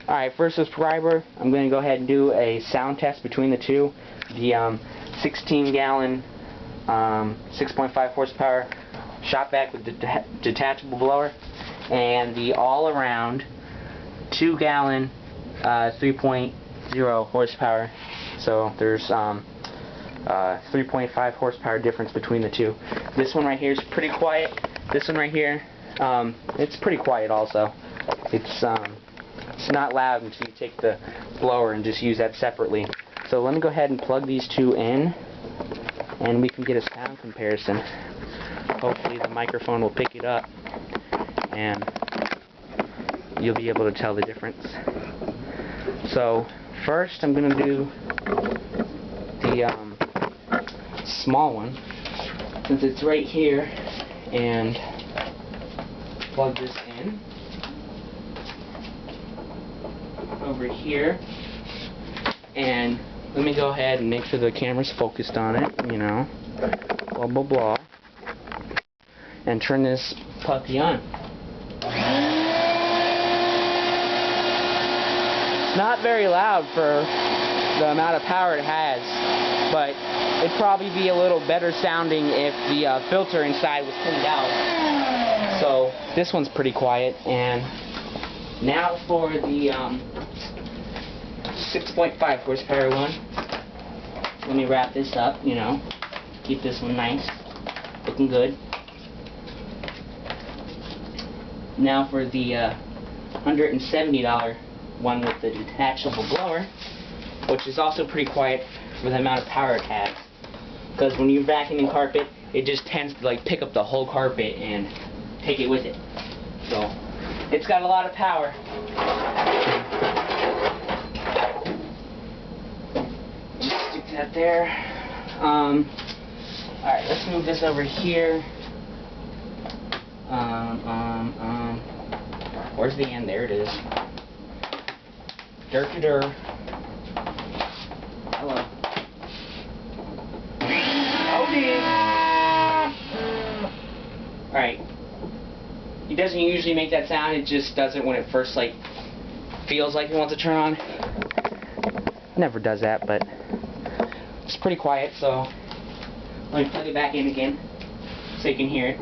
Alright, first subscriber, I'm going to go ahead and do a sound test between the two. The 16 gallon 6.5 horsepower Shop-Vac with detachable blower, and the all around 2 gallon 3.0 horsepower. So there's 3.5 horsepower difference between the two. This one right here is pretty quiet. This one right here, it's pretty quiet also. It's not loud until you take the blower and just use that separately. So let me go ahead and plug these two in, and we can get a sound comparison. Hopefully the microphone will pick it up, and you'll be able to tell the difference. So first I'm going to do the small one, since it's right here, and plug this in over here, and let me go ahead and make sure the camera's focused on it, you know, blah blah blah, and turn this puppy on. It's not very loud for the amount of power it has, but it'd probably be a little better sounding if the filter inside was cleaned out. So this one's pretty quiet. And now for the 6.5 horsepower one. Let me wrap this up, you know, keep this one nice, looking good. Now for the $170 one with the detachable blower, which is also pretty quiet for the amount of power it has. Because when you're vacuuming carpet, it just tends to like pick up the whole carpet and take it with it. So it's got a lot of power. Just stick that there. Alright, let's move this over here. Where's the end? There it is. Dur. Hello. Okay. Alright. He doesn't usually make that sound, it just does it when it first like feels like it wants to turn on. Never does that, but it's pretty quiet, so let me plug it back in again so you can hear it.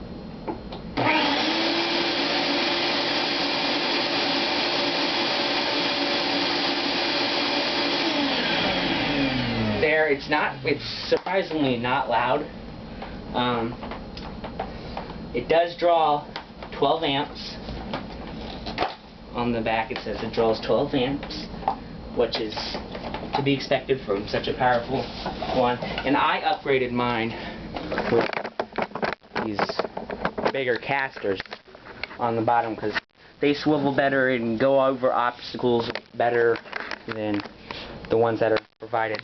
There, it's surprisingly not loud. It does draw 12 amps. On the back it says it draws 12 amps, which is to be expected from such a powerful one. And I upgraded mine with these bigger casters on the bottom because they swivel better and go over obstacles better than the ones that are provided.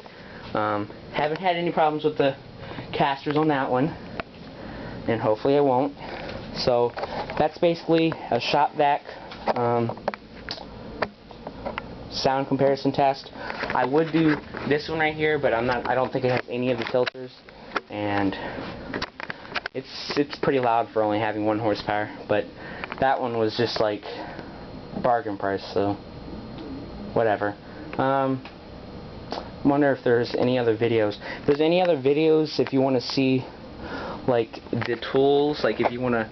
Haven't had any problems with the casters on that one, and hopefully I won't. So that's basically a Shop-Vac sound comparison test. I would do this one right here, but I don't think it has any of the filters, and it's pretty loud for only having 1 horsepower. But that one was just like bargain price, so whatever. I wonder if there's any other videos. If there's any other videos, if you want to see like the tools, like if you want to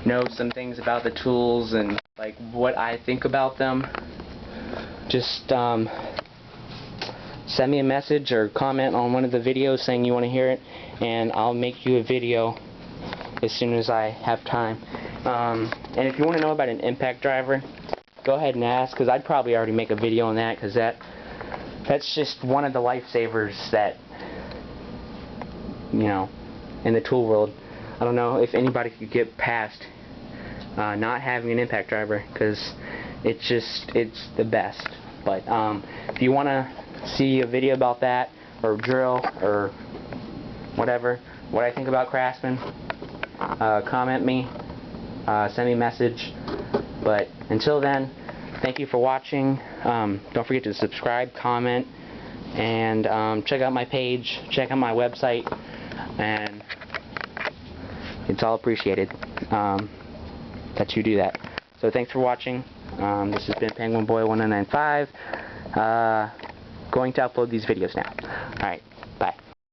know some things about the tools and like what I think about them, just send me a message or comment on one of the videos saying you want to hear it, and I'll make you a video as soon as I have time. And if you want to know about an impact driver, go ahead and ask, because I'd probably already make a video on that, because that's just one of the lifesavers that, you know, in the tool world. I don't know if anybody could get past not having an impact driver, because it's the best. But if you want to see a video about that, or drill, or whatever, what I think about Craftsman, comment me, send me a message. But until then, thank you for watching. Don't forget to subscribe, comment, and check out my page, check out my website, and it's all appreciated that you do that. So thanks for watching. This has been Penguin Boy 1995. Going to upload these videos now. Alright.